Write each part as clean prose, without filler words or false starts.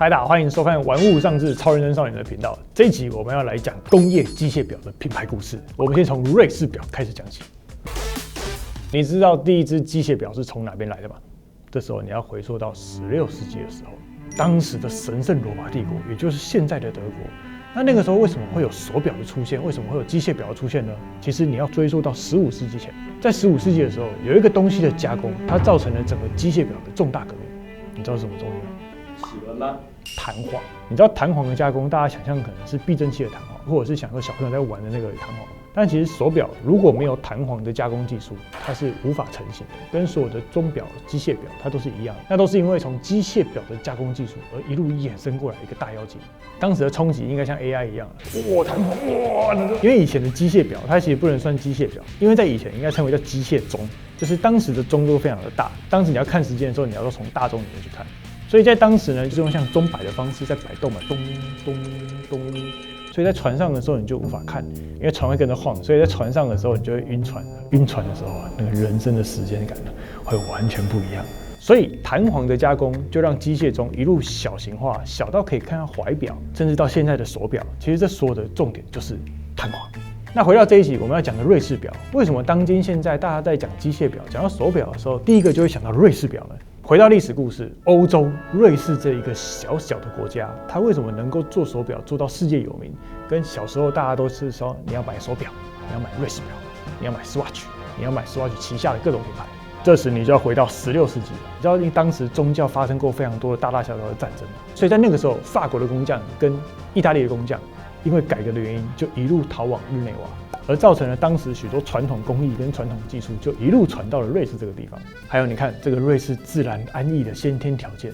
嗨，大家好，欢迎收看《玩物丧志超人生少年》的频道。这一集我们要来讲工业机械表的品牌故事。我们先从瑞士表开始讲起。你知道第一只机械表是从哪边来的吗？这时候你要回溯到16世纪的时候，当时的神圣罗马帝国，也就是现在的德国。那个时候为什么会有手表的出现？为什么会有机械表的出现呢？其实你要追溯到15世纪前。在15世纪的时候，有一个东西的加工，它造成了整个机械表的重大革命。你知道是什么东西吗？齿轮吗？弹簧。你知道弹簧的加工，大家想象可能是避震器的弹簧，或者是想说小朋友在玩的那个弹簧。但其实手表如果没有弹簧的加工技术，它是无法成型的，跟所有的钟表、机械表它都是一样的。那都是因为从机械表的加工技术而一路衍生过来一个大妖精。当时的冲击应该像 AI 一样，哇，弹簧，哇！因为以前的机械表它其实不能算机械表，因为在以前应该称为叫机械钟，就是当时的钟都非常的大，当时你要看时间的时候，你要从大钟里面去看。所以在当时呢，就是用像钟摆的方式在摆动嘛，咚咚咚。所以在船上的时候你就无法看，因为船会跟着晃，所以在船上的时候你就会晕船。晕船的时候啊，那个人生的时间感呢会完全不一样。所以弹簧的加工就让机械钟一路小型化，小到可以看到怀表，甚至到现在的手表。其实这所有的重点就是弹簧。那回到这一集我们要讲的瑞士表，为什么当今现在大家在讲机械表、讲到手表的时候，第一个就会想到瑞士表呢？回到历史故事，欧洲瑞士这一个小小的国家，它为什么能够做手表做到世界有名？跟小时候大家都是说，你要买手表，你要买瑞士表，你要买 Swatch， 你要买 Swatch 旗下的各种品牌。这时你就要回到16世纪了。你知道，因为当时宗教发生过非常多的大大小小的战争，所以在那个时候，法国的工匠跟意大利的工匠，因为改革的原因，就一路逃往日内瓦。而造成了当时许多传统工艺跟传统技术就一路传到了瑞士这个地方。还有你看这个瑞士自然安逸的先天条件，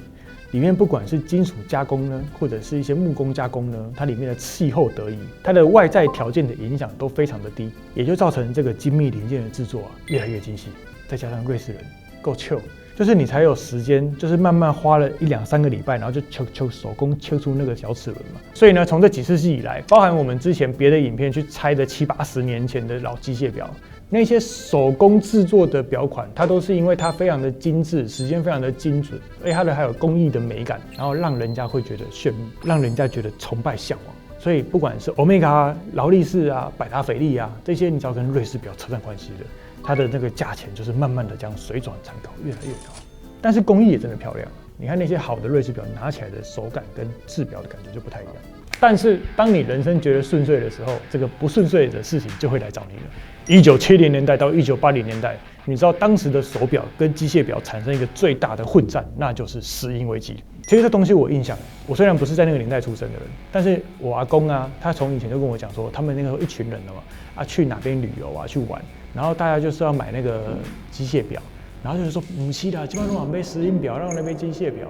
里面不管是金属加工呢，或者是一些木工加工呢，它里面的气候得宜，它的外在条件的影响都非常的低，也就造成这个精密零件的制作越来越精细。再加上瑞士人够 chill， 就是你才有时间，就是慢慢花了1、2、3个礼拜，然后就手工切出那个小齿轮嘛。所以呢，从这几世纪以来，包含我们之前别的影片去拆的70、80年前的老机械表，那些手工制作的表款，它都是因为它非常的精致，时间非常的精准，而且它还有工艺的美感，然后让人家会觉得炫目，让人家觉得崇拜向往。所以不管是欧米伽啊、劳力士啊、百达翡丽啊，这些你只要跟瑞士表扯上关系的，它的那个价钱就是慢慢的这样水涨船高，越来越高。但是工艺也真的漂亮，你看那些好的瑞士表拿起来的手感跟制表的感觉就不太一样。但是当你人生觉得顺遂的时候，这个不顺遂的事情就会来找你了。1970年代到1980年代，你知道当时的手表跟机械表产生一个最大的混战，那就是石英危机。其实这东西我印象，我虽然不是在那个年代出生的人，但是我阿公啊，他从以前就跟我讲说，他们那个时候一群人了嘛，去哪边旅游啊，去玩，然后大家就是要买那个机械表。然后就是说，不是啦，基本上买石英表，让那边机械表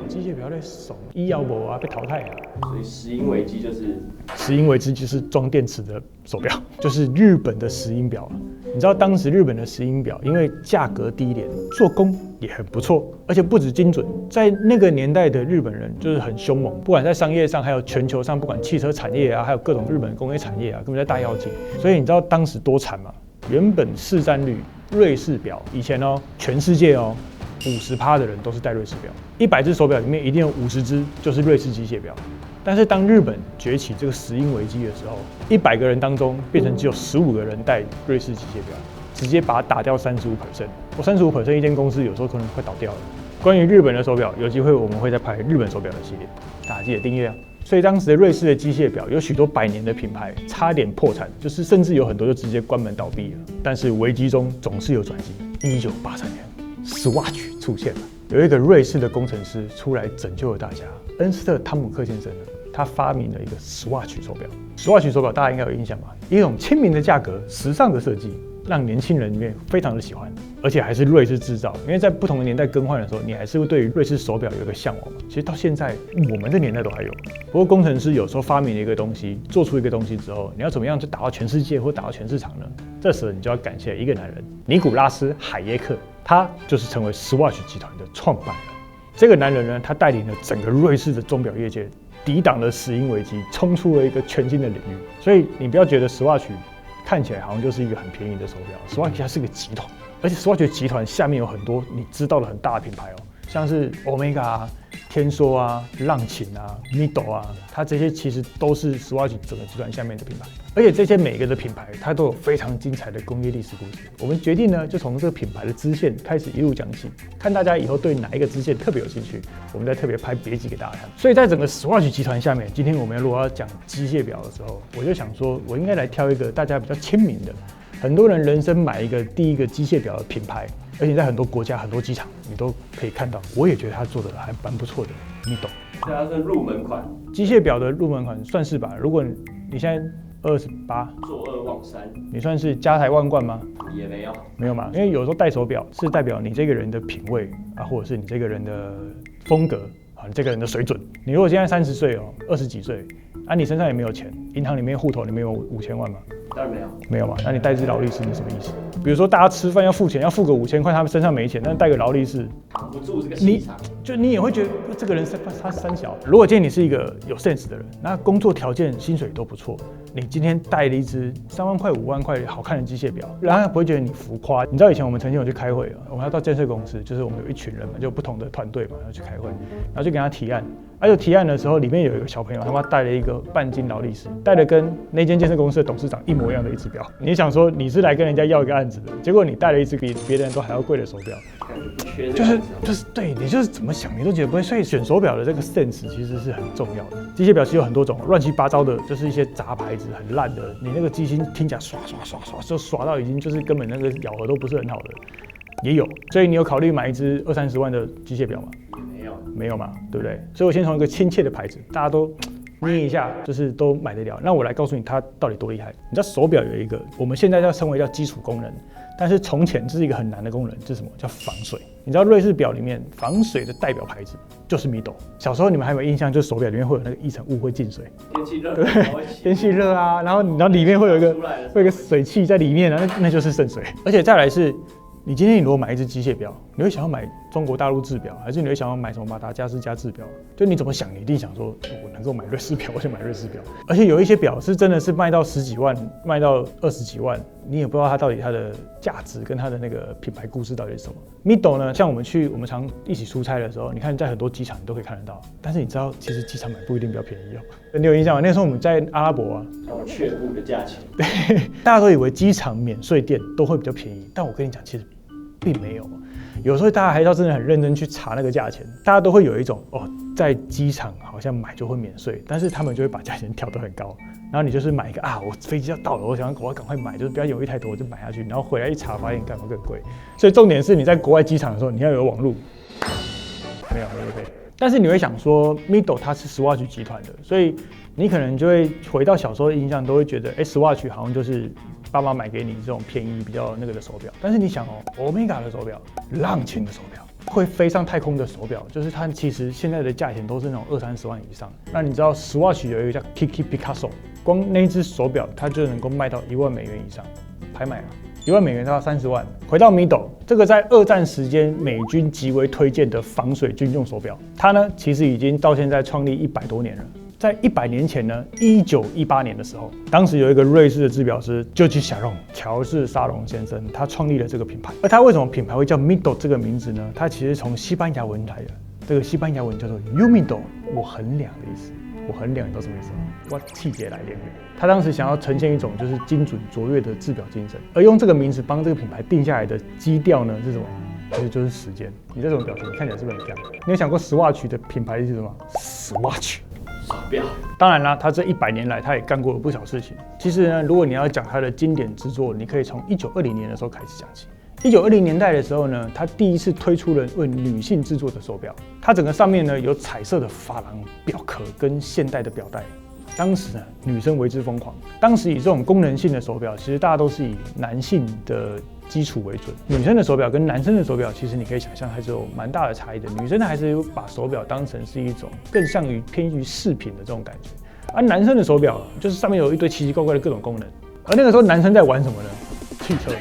在怂，医药无啊被淘汰啊。所以石英危机就是石英危机就是装电池的手表，就是日本的石英表。你知道当时日本的石英表，因为价格低廉，做工也很不错，而且不止精准，在那个年代的日本人就是很凶猛，不管在商业上，还有全球上，不管汽车产业啊，还有各种日本工业产业啊，根本在大妖精。所以你知道当时多惨吗？原本市占率，瑞士表以前全世界50%的人都是戴瑞士表，100只手表里面一定有50只就是瑞士机械表。但是当日本崛起这个石英危机的时候，100个人当中变成只有15个人戴瑞士机械表，直接把它打掉35%。35%一间公司有时候可能快倒掉了。关于日本的手表，有机会我们会再拍日本手表的系列，大家记得订阅啊。所以当时的瑞士的机械表有许多100年的品牌差点破产，就是甚至有很多就直接关门倒闭了。但是危机中总是有转机。1983年 ，Swatch 出现了，有一个瑞士的工程师出来拯救了大家。恩斯特·汤姆克先生呢，他发明了一个 Swatch 手表。Swatch 手表大家应该有印象吧？一种亲民的价格，时尚的设计，让年轻人里面非常的喜欢，而且还是瑞士制造。因为在不同的年代更换的时候，你还是会对于瑞士手表有一个向往嘛。其实到现在我们这年代都还有。不过工程师有时候发明了一个东西，做出一个东西之后，你要怎么样去打到全世界或打到全市场呢？这时候你就要感谢一个男人，尼古拉斯·海耶克，他就是成为 Swatch 集团的创办人。这个男人呢，他带领了整个瑞士的钟表业界，抵挡了石英危机，冲出了一个全新的领域。所以你不要觉得 Swatch 看起来好像就是一个很便宜的手表，Swatch 它是个集团，而且 Swatch 集团下面有很多你知道的很大的品牌像是 Omega 啊、天梭啊、浪琴啊、Mido 啊，它这些其实都是 Swatch 整个集团下面的品牌，而且这些每个的品牌它都有非常精彩的工业历史故事。我们决定呢，就从这个品牌的支线开始一路讲起，看大家以后对哪一个支线特别有兴趣，我们再特别拍别集给大家看。所以在整个 Swatch 集团下面，今天我们如果要讲机械表的时候，我就想说，我应该来挑一个大家比较亲民的。很多人人生买一个第一个机械表的品牌，而且在很多国家、很多机场，你都可以看到。我也觉得它做的还蛮不错的，Mido。它是入门款，机械表的入门款算是吧。如果你现在28，坐2望3，你算是家财万贯吗？也没有，没有嘛，因为有时候戴手表是代表你这个人的品味啊，或者是你这个人的风格啊，你这个人的水准。你如果现在30岁哦，20几岁啊，你身上也没有钱，银行里面户头里面有5000万吗？当然没有，没有嘛？那你戴只劳力士是什么意思？比如说大家吃饭要付钱，要付个5000块，他们身上没钱，但是戴个劳力士，扛不住这个气场。你也会觉得这个人他三小。如果今天你是一个有 sense 的人，那工作条件、薪水都不错，你今天戴了一只3万块、5万块好看的机械表，然后不会觉得你浮夸。你知道以前我们曾经有去开会，我们要到建设公司，就是我们有一群人嘛，就不同的团队嘛，要去开会，然后就给他提案。而且提案的时候，里面有一个小朋友，他妈带了一个半斤劳力士，带了跟那间建设公司的董事长一模一样的一只表。你想说你是来跟人家要一个案子的，结果你带了一只比别人都还要贵的手表，就是对你就是怎么想你都觉得不会。所以选手表的这个 sense 其实是很重要的。机械表其实有很多种，乱七八糟的，就是一些杂牌子很烂的，你那个机芯听起来刷就刷到已经就是根本那个咬合都不是很好的，也有。所以你有考虑买一只20-30万的机械表吗？没有嘛，对不对？所以我先从一个亲切的牌子，大家都捏一下，就是都买得了。那我来告诉你它到底多厉害。你知道手表有一个我们现在要称为叫基础功能，但是从前这是一个很难的功能，就是什么叫防水？你知道瑞士表里面防水的代表牌子就是 Mido。小时候你们还有没有印象，就是手表里面会有那个一层雾会进水，天气热，对，天气热啊，然后里面会有一个水汽在里面，那就是渗水。而且再来是。你今天如果买一只机械表，你会想要买中国大陆制表，还是你会想要买什么马达加斯加制表？就你怎么想，你一定想说，我能够买瑞士表，我就买瑞士表。而且有一些表是真的是卖到10几万，卖到20几万，你也不知道它到底它的价值跟它的那个品牌故事到底是什么。Mido 呢，像我们常一起出差的时候，你看在很多机场你都可以看得到，但是你知道其实机场买不一定比较便宜哦。你有印象吗？那时候我们在阿拉伯啊，雀步的价钱，对，大家都以为机场免税店都会比较便宜，但我跟你讲，其实并没有。有时候大家还要真的很认真去查那个价钱，大家都会有一种在机场好像买就会免税，但是他们就会把价钱调得很高，然后你就是买一个我飞机要到了，我要赶快买，就是不要犹豫太多，我就买下去，然后回来一查发现干嘛更贵。所以重点是你在国外机场的时候，你要有网路，没有可以。但是你会想说 ，Mido 它是 Swatch 集团的，所以你可能就会回到小时候的印象，都会觉得，Swatch 好像就是爸妈买给你这种便宜比较那个的手表。但是你想Omega 的手表、浪琴的手表、会飞上太空的手表，就是它其实现在的价钱都是那种20-30万以上。那你知道 Swatch 有一个叫 Kiki Picasso， 光那一只手表它就能够卖到$10,000以上，拍卖了。$10,000到30万。回到 Mido， 这个在2战时间美军极为推荐的防水军用手表，它呢其实已经到现在创立100多年了。在100年前呢，1918年的时候，当时有一个瑞士的制表师就去小龙乔治沙龙先生，他创立了这个品牌。而他为什么品牌会叫 Mido 这个名字呢？它其实从西班牙文来的，这个西班牙文叫做 Humido， 我衡量的意思。我衡量，你知道什么意思吗？我气节来量。他当时想要呈现一种就是精准卓越的制表精神，而用这个名字帮这个品牌定下来的基调呢是什么？其实就是时间。你这种表情看起来是不是很像？你有想过 Swatch 的品牌是什么 ？Swatch 手表。当然啦，他这100年来他也干过了不少事情。其实呢，如果你要讲他的经典之作，你可以从1920年的时候开始讲起。1920年代的时候呢，他第一次推出了为女性制作的手表，它整个上面呢有彩色的珐琅表壳跟现代的表带。当时呢，女生为之疯狂。当时以这种功能性的手表，其实大家都是以男性的基础为准。女生的手表跟男生的手表，其实你可以想象还是有蛮大的差异的。女生还是把手表当成是一种更像于偏于饰品的这种感觉，而男生的手表就是上面有一堆奇奇怪怪的各种功能。而那个时候男生在玩什么呢？汽车。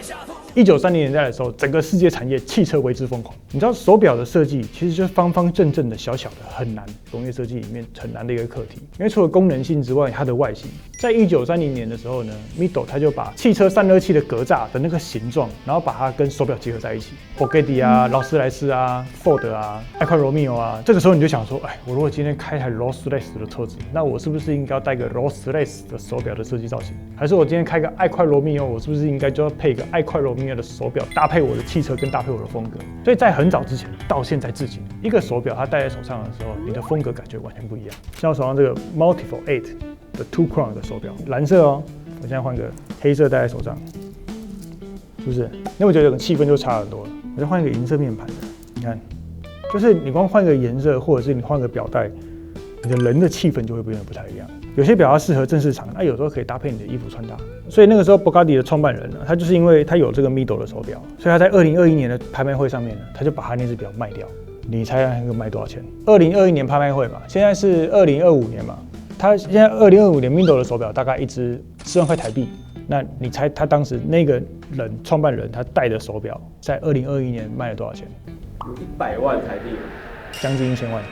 1930年代的时候，整个世界产业汽车为之疯狂。你知道手表的设计其实就是方方正正的、小小的，很难，工业设计里面很难的一个课题。因为除了功能性之外，它的外形，在1930年的时候呢 ，Midol 他就把汽车散热器的格栅的那个形状，然后把它跟手表结合在一起。Bugatti 啊、劳斯莱斯啊、Ford 啊、爱快罗密欧啊，这个时候你就想说，哎，我如果今天开一台劳斯莱斯的车子，那我是不是应该要带个劳斯莱斯的手表的设计造型？还是我今天开个爱快罗密欧，我是不是应该就要配一个爱快罗密欧的手表，搭配我的汽车跟搭配我的风格？所以在很早之前到现在至今，一个手表它戴在手上的时候，你的风格感觉完全不一样。像我手上这个 Multiple 8的 Two Crown 的手表，蓝色哦，我现在换个黑色戴在手上，是不是？那我觉得整个气氛就差很多了。我再换一个银色面盘的，你看，就是你光换个颜色，或者是你换个表带，你的人的气氛就会变得不太一样。有些表它适合正式场，那有时候可以搭配你的衣服穿搭。所以那个时候 Bugatti 的创办人呢，他就是因为他有这个 Midol 的手表，所以他在2021年的拍卖会上面呢，他就把他那只表卖掉。你猜那个卖多少钱？2021年拍卖会嘛，现在是2025年嘛，他现在2025年 Midol 的手表大概一只4万块台币。那你猜他当时那个人创办人他戴的手表在2021年卖了多少钱？有100万台币，将近1000万。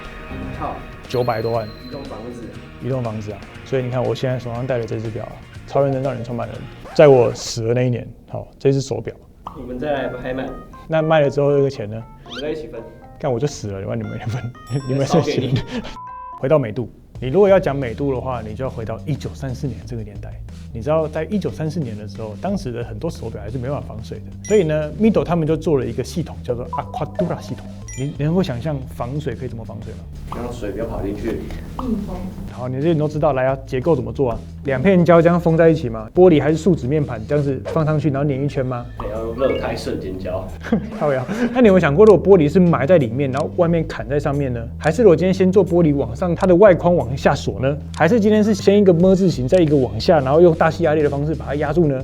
靠，900多万。一栋房子。一栋房子啊！所以你看我现在手上戴的这只表啊，超人人造人创办人，在我死的那一年，好，这只手表，你们再来拍卖，那卖了之后这个钱呢？我们在一起分。干我就死了，你们分，你们烧给你。回到美度，你如果要讲美度的话，你就要回到1934年这个年代。你知道，在1934年的时候，当时的很多手表还是没办法防水的，所以呢 ，Midol 他们就做了一个系统，叫做 Aquadura 系统。你能够想象防水可以怎么防水吗？让水不要跑进去。好，你这些都知道，来啊，结构怎么做啊？2片胶这样封在一起吗？玻璃还是树脂面盘这样子放上去，然后粘一圈吗？还要用热开瞬间胶。靠腰。那你有没有想过，如果玻璃是埋在里面，然后外面砍在上面呢？还是如果今天先做玻璃往上，它的外框往下锁呢？还是今天是先一个么字形，再一个往下，然后用大气压力的方式把它压住呢？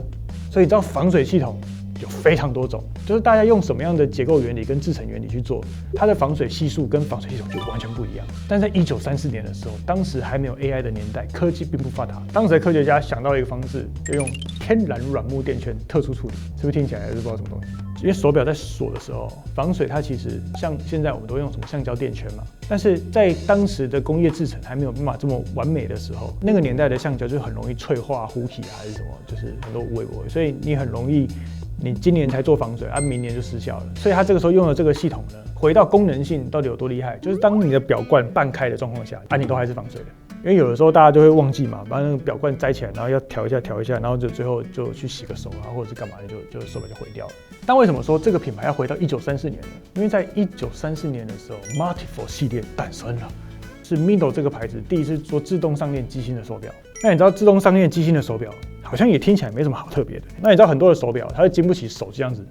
所以你知道防水系统有非常多种，就是大家用什么样的结构原理跟制成原理去做，它的防水系数跟防水系统就完全不一样。但在1934年的时候，当时还没有 AI 的年代，科技并不发达，当时的科学家想到一个方式，就用天然软木垫圈特殊处理，是不是听起来还是不知道什么东西？因为手表在锁的时候，防水它其实像现在我们都用什么橡胶垫圈嘛，但是在当时的工业制成还没有办法这么完美的时候，那个年代的橡胶就很容易脆化、糊体还是什么，就是很多无微不微，所以你很容易。你今年才做防水，明年就失效了。所以他这个时候用的这个系统呢，回到功能性到底有多厉害？就是当你的表冠半开的状况下，你都还是防水的。因为有的时候大家就会忘记嘛，把那个表冠摘起来，然后要调一下，然后就最后就去洗个手啊，或者是干嘛的，就手表就毁掉了。但为什么说这个品牌要回到1934年呢？因为在1934年的时候 ，Multiple 系列诞生了，是 Midol 这个牌子第一次做自动上链机芯的手表。那你知道自动上链机芯的手表？好像也听起来没什么好特别的。那你知道很多的手表，它会经不起手这样子，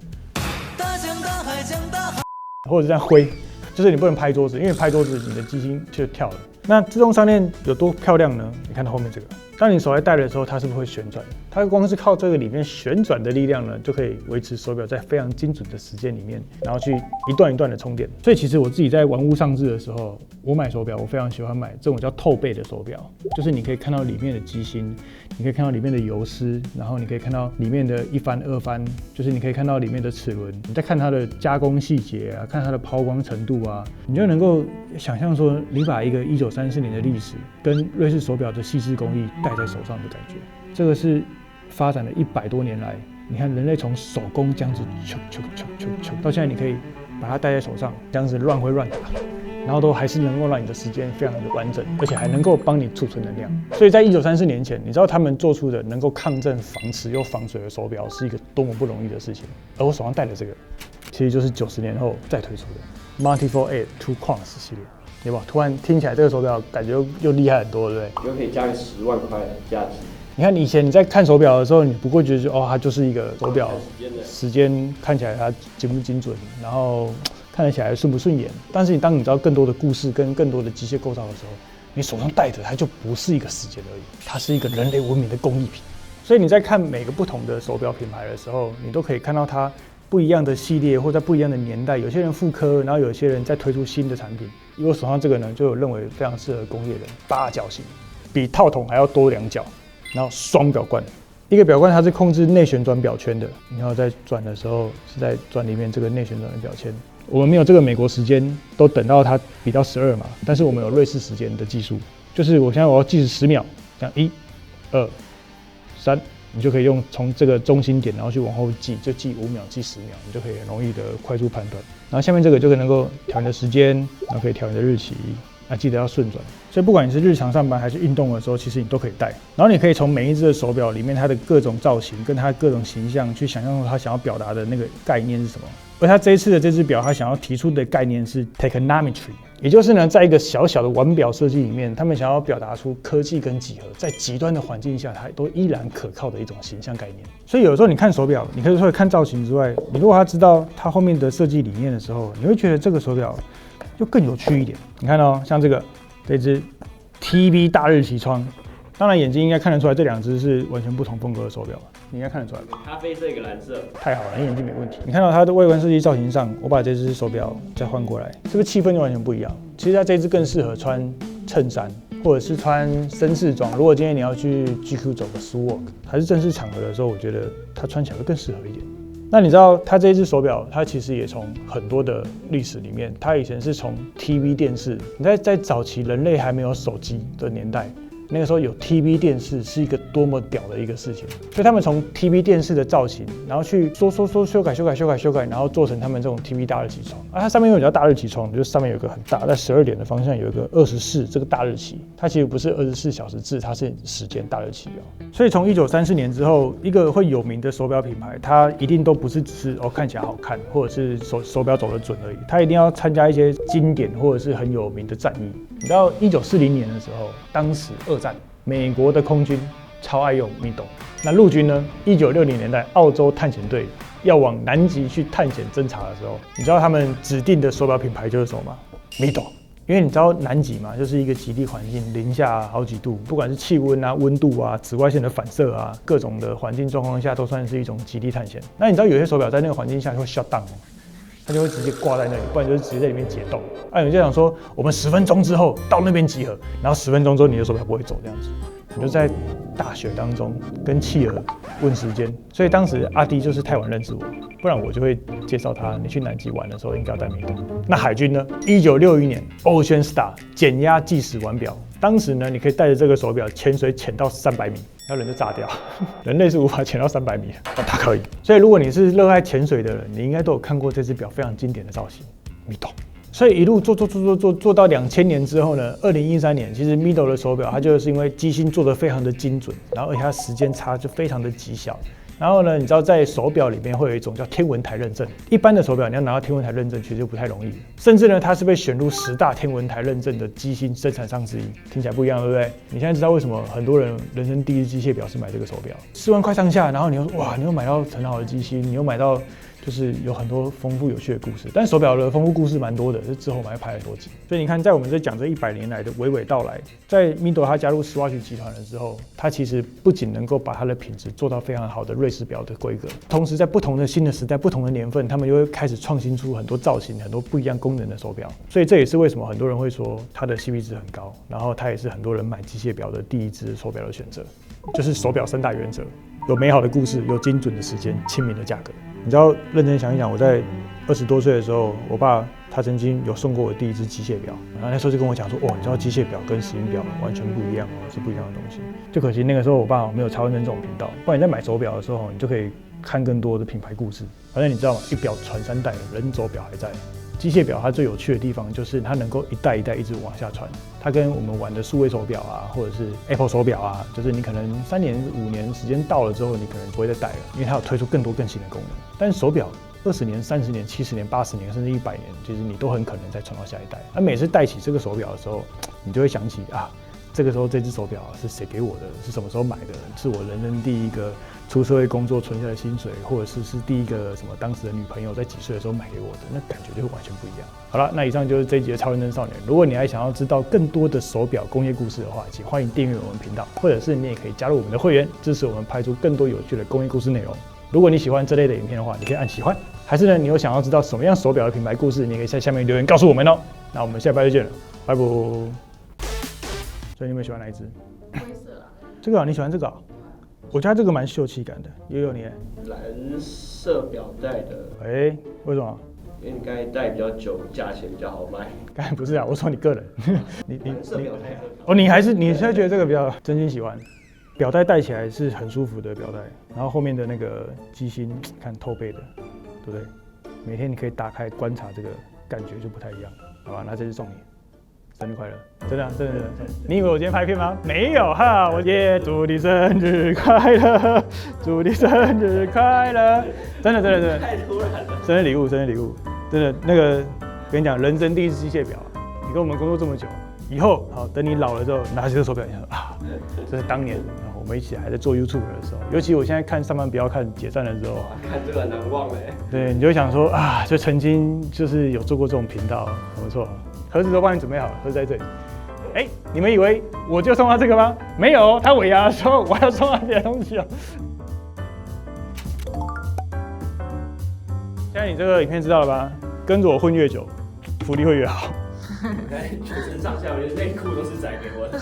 或者是这样挥，就是你不能拍桌子，因为拍桌子你的机芯就跳了。那自动上链有多漂亮呢？你看到后面这个，当你手在戴的时候，它是不是会旋转？它光是靠这个里面旋转的力量呢，就可以维持手表在非常精准的时间里面，然后去一段一段的充电。所以其实我自己在玩物丧志的时候，我买手表，我非常喜欢买这种叫透背的手表，就是你可以看到里面的机芯，你可以看到里面的油丝，然后你可以看到里面的一翻二翻，就是你可以看到里面的齿轮，你再看它的加工细节啊，看它的抛光程度啊，你就能够想象说，你把一个1934年的历史跟瑞士手表的细致工艺戴在手上的感觉，这个是发展了100多年来，你看人类从手工这样子球到现在，你可以把它戴在手上，这样子乱挥乱打，然后都还是能够让你的时间非常的完整，而且还能够帮你储存能量。所以在1934年前，你知道他们做出的能够抗震、防磁又防水的手表是一个多么不容易的事情。而我手上戴的这个，其实就是90年后再推出的 Multiple 8 Two Crowns 系列。对吧？突然听起来这个手表感觉又厉害很多，对不对？又可以加个10万块的价值。你看以前你在看手表的时候，你不会觉得它就是一个手表，时间看起来它精不精准，然后看得起来顺不顺眼。但是当你知道更多的故事跟更多的机械构造的时候，你手上戴着它就不是一个时间而已，它是一个人类文明的工艺品。所以你在看每个不同的手表品牌的时候，你都可以看到它不一样的系列，或在不一样的年代，有些人复刻，然后有些人在推出新的产品。我手上这个呢，就有认为非常适合工业人，8角形，比套筒还要多2角，然后双表冠，一个表冠它是控制内旋转表圈的，然后在转的时候是在转里面这个内旋转的表圈。我们没有这个美国时间，都等到它比到12嘛，但是我们有瑞士时间的技术，就是我现在我要计时10秒，这样1、2、3，你就可以用从这个中心点，然后去往后计，就计5秒、计10秒，你就可以很容易的快速判断。然后下面这个就能够调你的时间，然后可以调你的日期。记得要顺转，所以不管你是日常上班还是运动的时候，其实你都可以戴。然后你可以从每一只的手表里面它的各种造型跟它各种形象去想象它想要表达的那个概念是什么。而它这一次的这只表，它想要提出的概念是 technometry， 也就是呢，在一个小小的腕表设计里面，他们想要表达出科技跟几何在极端的环境下，它都依然可靠的一种形象概念。所以有时候你看手表，你可以除了看造型之外，你如果要知道它后面的设计理念的时候，你会觉得这个手表就更有趣一点。你看哦，像这只 TV 大日期窗，当然眼睛应该看得出来，这两只是完全不同风格的手表，你应该看得出来吧？咖啡色一个蓝色，太好了，你眼睛没问题。你看到它的外观设计造型上，我把这只手表再换过来，是不是气氛就完全不一样？其实它这只更适合穿衬衫，或者是穿绅士装。如果今天你要去 GQ 走个 swalk， 还是正式场合的时候，我觉得它穿起来会更适合一点。那你知道它这只手表，它其实也从很多的历史里面，它以前是从 TV 电视，你在早期人类还没有手机的年代，那个时候有 TV 电视是一个多么屌的一个事情，所以他们从 TV 电视的造型，然后去修改，然后做成他们这种 TV 大日期窗。它上面有叫大日期窗，就是上面有一个很大，在12点的方向有一个24这个大日期，它其实不是24小时制，它是时间大日期表。所以从1934年之后，一个会有名的手表品牌，它一定都不是只是看起来好看，或者是手表走得准而已，它一定要参加一些经典或者是很有名的战役。你知道1940年的时候，当时2战，美国的空军超爱用 Mido， 那陆军呢？1960年代澳洲探险队要往南极去探险侦察的时候，你知道他们指定的手表品牌就是什么吗？ Mido。因为你知道南极嘛，就是一个极地环境，零下好几度，不管是气温啊、温度啊、紫外线的反射啊，各种的环境状况下，都算是一种极地探险。那你知道有些手表在那个环境下会 shut down 吗？它就会直接挂在那里，不然就是直接在里面解冻。有人就想说，我们10分钟之后到那边集合，然后10分钟之后你的手表不会走这样子，你就在大雪当中跟企鹅问时间。所以当时阿迪就是太晚认识我，不然我就会介绍他，你去南极玩的时候应该要带Mido。那海军呢？1961年 Ocean Star 减压计时腕表，当时呢你可以带着这个手表潜水潜到300米。然后人就炸掉，人类是无法潜到300米的，它可以。所以如果你是热爱潜水的人，你应该都有看过这只表非常经典的造型，Mido。所以一路做到2000年之后呢，2013年其实Mido的手表它就是因为机芯做得非常的精准，然后而且它时间差就非常的极小。然后呢，你知道在手表里面会有一种叫天文台认证，一般的手表你要拿到天文台认证其实就不太容易，甚至呢它是被选入10大天文台认证的机芯生产商之一，听起来不一样，对不对？你现在知道为什么很多人人生第一机械表是买这个手表，4万块上下，然后你又哇，你又买到很好的机芯，你又买到就是有很多丰富有趣的故事，但手表的丰富故事蛮多的，是之后我们还拍很多集。所以你看，在我们在讲这100年来的娓娓道来，在Mido它加入Swatch集团的时候，它其实不仅能够把它的品质做到非常好的瑞士表的规格，同时在不同的新的时代、不同的年份，他们又会开始创新出很多造型、很多不一样功能的手表。所以这也是为什么很多人会说它的 CP 值很高，然后它也是很多人买机械表的第一支手表的选择，就是手表3大原则：有美好的故事，有精准的时间，亲民的价格。你知道，认真想一想，我在20多岁的时候，我爸他曾经有送过我第一只机械表，然后那时候就跟我讲说，你知道机械表跟石英表完全不一样哦，是不一样的东西。就可惜那个时候我爸没有超认真这种频道，不然你在买手表的时候，你就可以看更多的品牌故事。反正你知道吗？一表传3代，人走表还在。机械表它最有趣的地方就是它能够一代一代一直往下传，它跟我们玩的数位手表啊，或者是 Apple 手表啊，就是你可能3年5年时间到了之后，你可能不会再戴了，因为它有推出更多更新的功能。但是手表20年、30年、70年、80年，甚至100年，其实你都很可能再传到下一代。而每次戴起这个手表的时候，你就会想起这个时候这只手表是谁给我的？是什么时候买的？是我人生第一个出社会工作存下的薪水，或者是第一个什么当时的女朋友在几岁的时候买给我的，那感觉就会完全不一样。好了，那以上就是这一集的超认真少年。如果你还想要知道更多的手表工业故事的话，请欢迎订阅我们频道，或者是你也可以加入我们的会员，支持我们拍出更多有趣的工业故事内容。如果你喜欢这类的影片的话，你可以按喜欢，还是呢你有想要知道什么样手表的品牌故事，你可以在下面留言告诉我们哦。那我们下礼拜再见了，拜拜。所以你们喜欢哪一只？灰色啦。这个你喜欢这个我家这个蛮秀气感的，也有你。蓝色表带的，哎，为什么？因为你刚才戴比较久，价钱比较好卖。刚才不是啊，我说你个人，你蓝色表带哦，你现在觉得这个比较真心喜欢？表带戴起来是很舒服的表带，然后后面的那个机芯看透背的，对不对？每天你可以打开观察这个感觉就不太一样，好吧？那这是送你，生日快乐！真的、啊、真的，你以为我今天拍片吗？没有哈，我也祝你生日快乐，祝你生日快乐！真的，太突然了。生日礼物，真的那个跟你讲，人生第一只机械表，你跟我们工作这么久，以后好等你老了之后拿起这个手表，你说啊，这是当年我们一起还在做 YouTube 的时候，尤其我现在看上班不要看解散的时候，看这个难忘嘞。对，你就会想说啊，就曾经就是有做过这种频道，很不错。盒子都帮你准备好了，盒子在这里。哎，你们以为我就送他这个吗？没有，他尾牙的时候我还要送他别的东西哦。现在你这个影片知道了吧？跟着我混越久，福利会越好。全身上下，我连内裤都是载给我的。